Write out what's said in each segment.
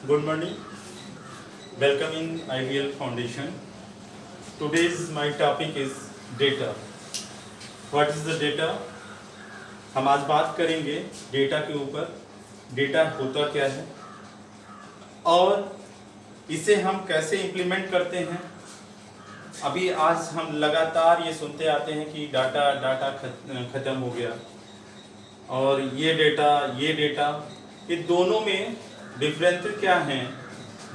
Good morning. Welcome in IDL Foundation. Today's my topic is data. What is the data? हम आज बात करेंगे data के ऊपर. डेटा होता क्या है और इसे हम कैसे इम्प्लीमेंट करते हैं. अभी आज हम लगातार ये सुनते आते हैं कि डाटा खत्म हो गया और ये डेटा ये दोनों में डिफरेंस क्या हैं,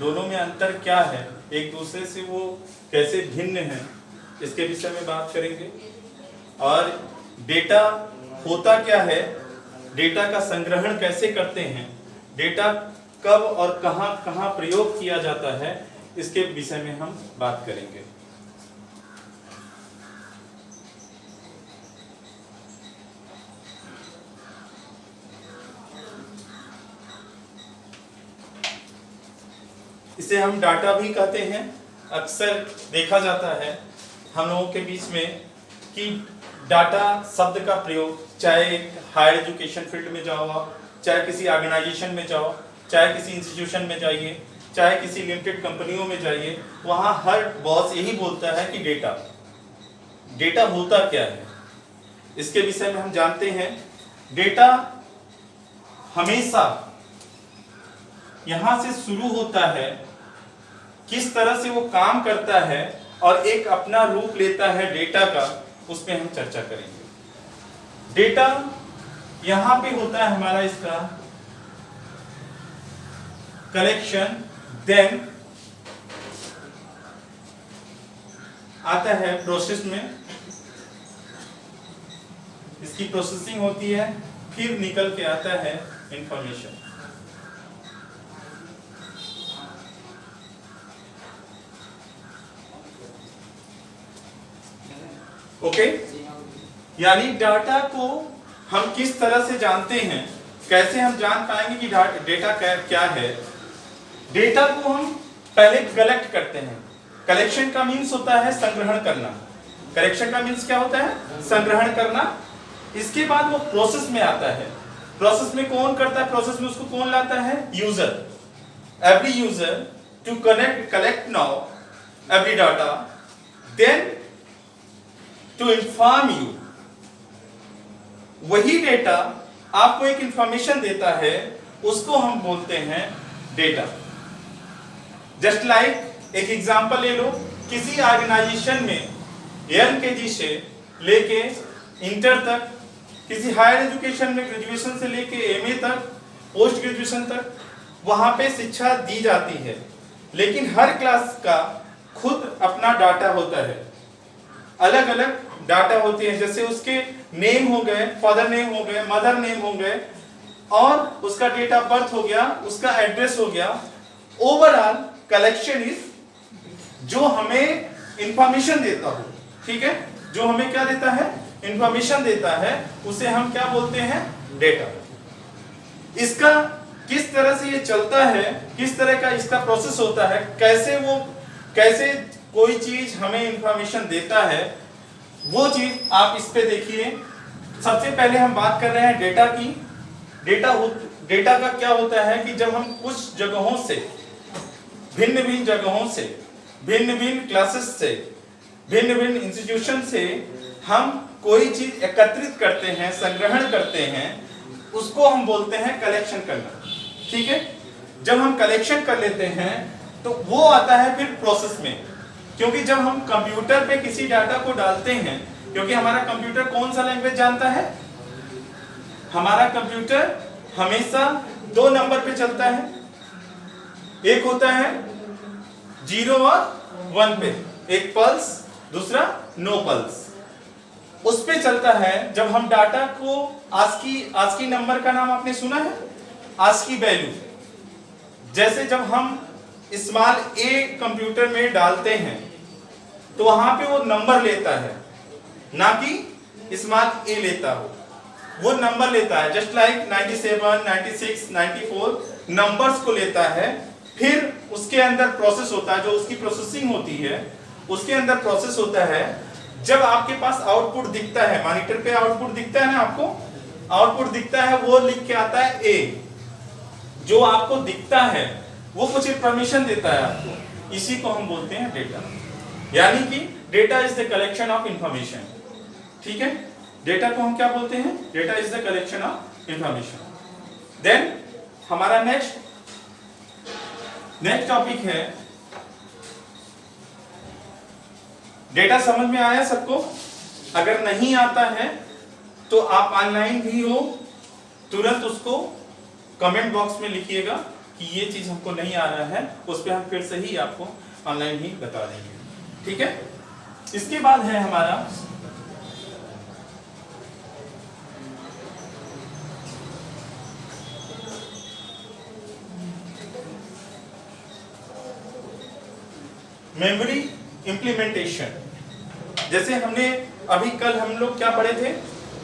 दोनों में अंतर क्या है, एक दूसरे से वो कैसे भिन्न हैं, इसके विषय में बात करेंगे. और डेटा होता क्या है, डेटा का संग्रहण कैसे करते हैं, डेटा कब और कहां कहां प्रयोग किया जाता है, इसके विषय में हम बात करेंगे. इसे हम डाटा भी कहते हैं. अक्सर देखा जाता है हम लोगों के बीच में कि डाटा शब्द का प्रयोग, चाहे हायर एजुकेशन फील्ड में जाओ आप, चाहे किसी ऑर्गेनाइजेशन में जाओ, चाहे किसी इंस्टीट्यूशन में जाइए, चाहे किसी लिमिटेड कंपनियों में जाइए, वहाँ हर बॉस यही बोलता है कि डेटा होता क्या है. इसके विषय में हम जानते हैं. डेटा हमेशा यहाँ से शुरू होता है, किस तरह से वो काम करता है और एक अपना रूप लेता है डेटा का, उस पे हम चर्चा करेंगे. डेटा यहां पे होता है हमारा इसका कलेक्शन, देन आता है प्रोसेस में, इसकी प्रोसेसिंग होती है, फिर निकल के आता है इंफॉर्मेशन. ओके यानी डाटा को हम किस तरह से जानते हैं, कैसे हम जान पाएंगे कि डेटा क्या है. डेटा को हम पहले कलेक्ट करते हैं. कलेक्शन का मीन्स होता है संग्रहण करना. कलेक्शन का मीन्स क्या होता है? संग्रहण करना. इसके बाद वो प्रोसेस में आता है. प्रोसेस में कौन करता है? प्रोसेस में उसको कौन लाता है? User. Every user to collect now every data, then to inform you. वही डेटा आपको एक इंफॉर्मेशन देता है, उसको हम बोलते हैं डेटा. जस्ट लाइक एक एग्जांपल ले लो. किसी ऑर्गेनाइजेशन में LKG से लेके इंटर तक, किसी हायर एजुकेशन में ग्रेजुएशन से लेके MA तक, पोस्ट ग्रेजुएशन तक, वहां पे शिक्षा दी जाती है. लेकिन हर क्लास का खुद अपना डाटा होता है, अलग अलग डाटा होती है. जैसे उसके नेम हो गए, फादर नेम हो गए, मदर नेम हो गए, और उसका डेट ऑफ बर्थ हो गया, उसका एड्रेस हो गया. ओवरऑल कलेक्शन इज जो हमें इंफॉर्मेशन देता हो. ठीक है, जो हमें क्या देता है? इंफॉर्मेशन देता है. उसे हम क्या बोलते हैं? डेटा. इसका किस तरह से ये चलता है, किस तरह का इसका प्रोसेस होता है, कैसे कोई चीज हमें इंफॉर्मेशन देता है, वो चीज आप इस पे देखिए. सबसे पहले हम बात कर रहे हैं डेटा की. डेटा का क्या होता है कि जब हम कुछ जगहों से, भिन्न जगहों से, भिन्न क्लासेस से, भिन्न इंस्टीट्यूशन से हम कोई चीज एकत्रित करते हैं, संग्रहण करते हैं, उसको हम बोलते हैं कलेक्शन करना. ठीक है, जब हम कलेक्शन कर लेते हैं तो वो आता है फिर प्रोसेस में. क्योंकि जब हम कंप्यूटर पे किसी डाटा को डालते हैं, क्योंकि हमारा कंप्यूटर कौन सा लैंग्वेज जानता है? हमारा कंप्यूटर हमेशा 2 नंबर पे चलता है. एक होता है 0 और 1 पे, एक पल्स, दूसरा नो पल्स. उस पे चलता है. जब हम डाटा को ASCII नंबर का नाम आपने सुना है? ASCII value. जैसे जब हम स्मॉल a कंप्यूटर में डालते हैं तो वहां पे वो नंबर लेता है, ना कि स्मॉल a लेता हो. वो नंबर लेता है. जस्ट लाइक 97, 96, 94 नंबर्स को लेता है. फिर उसके अंदर प्रोसेस होता है, जो उसकी प्रोसेसिंग होती है, उसके अंदर प्रोसेस होता है. जब आपके पास आउटपुट दिखता है, मॉनिटर पे आउटपुट दिखता है ना, आपको आउटपुट दिखता है, वो लिख के आता है A. जो आपको दिखता है वो कुछ इंफॉर्मेशन देता है आपको, इसी को हम बोलते हैं डेटा। यानी कि data is the collection of information. ठीक है, डेटा को हम क्या बोलते हैं? Data is the collection of information. Then हमारा नेक्स्ट टॉपिक है डेटा। समझ में आया सबको? अगर नहीं आता है तो आप ऑनलाइन भी हो, तुरंत उसको कमेंट बॉक्स में लिखिएगा कि ये चीज हमको नहीं आ रहा है, उस पर हम फिर से ही आपको ऑनलाइन ही बता देंगे। ठीक है, इसके बाद है हमारा मेमोरी इंप्लीमेंटेशन। जैसे हमने अभी कल हम लोग क्या पढ़े थे?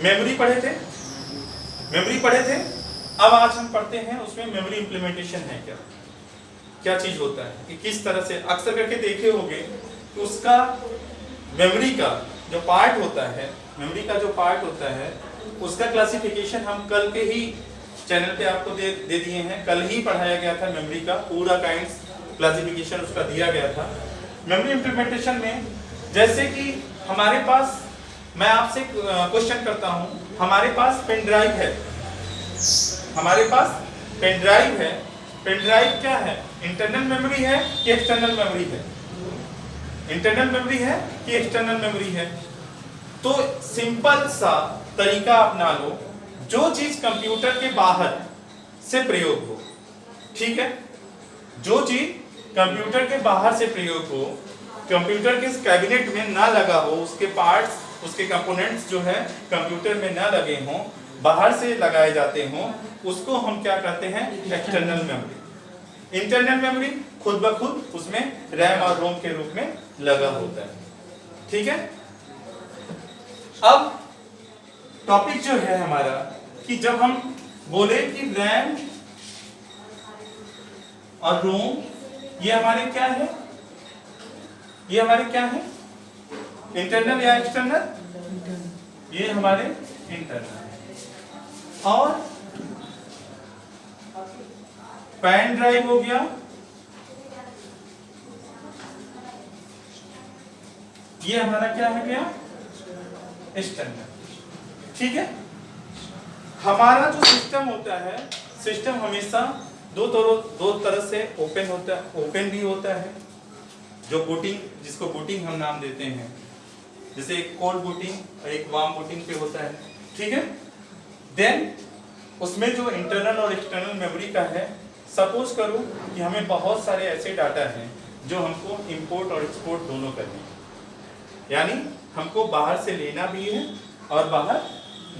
मेमोरी पढ़े थे। अब आज हम पढ़ते हैं उसमें मेमोरी इंप्लीमेंटेशन है क्या चीज होता है, कि किस तरह से अक्सर करके देखे होंगे कि उसका मेमोरी का जो पार्ट होता है उसका क्लासिफिकेशन हम कल के ही चैनल पे आपको दे दिए हैं। कल ही पढ़ाया गया था मेमोरी का पूरा काइंड्स क्लासिफिकेशन उसका दिया गया था। मेमोरी इंप्लीमेंटेशन में जैसे कि हमारे पास, मैं आपसे क्वेश्चन करता हूं, हमारे पास पेन ड्राइव है। पेन ड्राइव क्या है? इंटरनल मेमोरी है कि एक्सटर्नल मेमोरी है? इंटरनल मेमोरी है कि एक्सटर्नल मेमोरी है? तो सिंपल सा तरीका अपना लो, जो चीज कंप्यूटर के बाहर से प्रयोग हो। ठीक है, जो चीज कंप्यूटर के बाहर से प्रयोग हो, कंप्यूटर के कैबिनेट में ना लगा हो, उसके पार्ट्स, उसके कंपोनेंट्स जो है कंप्यूटर में ना लगे हों, बाहर से लगाए जाते हों, उसको हम क्या कहते हैं? External memory. इंटरनल मेमोरी खुद ब खुद उसमें रैम और रोम के रूप में लगा होता है। ठीक है, अब टॉपिक जो है हमारा कि जब हम बोले कि रैम और रोम ये हमारे क्या है? इंटरनल या एक्सटर्नल? ये हमारे इंटरनल। और पेन ड्राइव हो गया, ये हमारा क्या है गया? एक्सटर्नल। ठीक है, हमारा जो सिस्टम होता है, सिस्टम हमेशा दो तरह से ओपन भी होता है, जो बूटिंग, जिसको बूटिंग हम नाम देते हैं, जैसे एक कोल्ड बूटिंग और एक वार्म बूटिंग पे होता है। ठीक है, देन उसमें जो इंटरनल और एक्सटर्नल मेमोरी का है, सपोज करो कि हमें बहुत सारे ऐसे डाटा हैं जो हमको इंपोर्ट और एक्सपोर्ट दोनों करने हैं, यानी हमको बाहर से लेना भी है और बाहर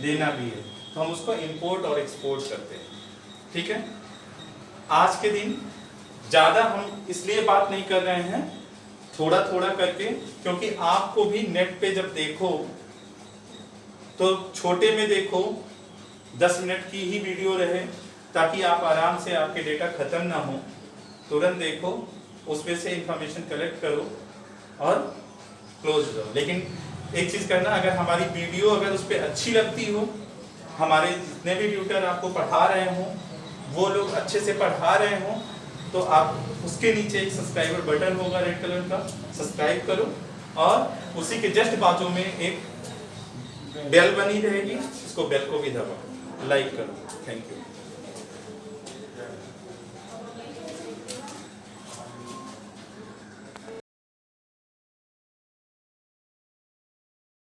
देना भी है, तो हम उसको इंपोर्ट और एक्सपोर्ट करते हैं। ठीक है, आज के दिन ज़्यादा हम इसलिए बात नहीं कर रहे हैं, थोड़ा थोड़ा करके, क्योंकि आपको भी नेट पे जब देखो तो छोटे में देखो, 10 मिनट की ही वीडियो रहे, ताकि आप आराम से, आपके डेटा खत्म ना हो, तुरंत देखो, उसमें से इंफॉर्मेशन कलेक्ट करो और क्लोज हो जाओ। लेकिन एक चीज़ करना, अगर हमारी वीडियो अगर उस पर अच्छी लगती हो, हमारे जितने भी ट्यूटर आपको पढ़ा रहे हों, वो लोग अच्छे से पढ़ा रहे हों, तो आप उसके नीचे एक सब्सक्राइबर बटन होगा रेड कलर का, सब्सक्राइब करो, और उसी के जस्ट बाजू में एक बेल बनी रहेगी, उसको बेल को भी दबाओ, लाइक करो। Thank you.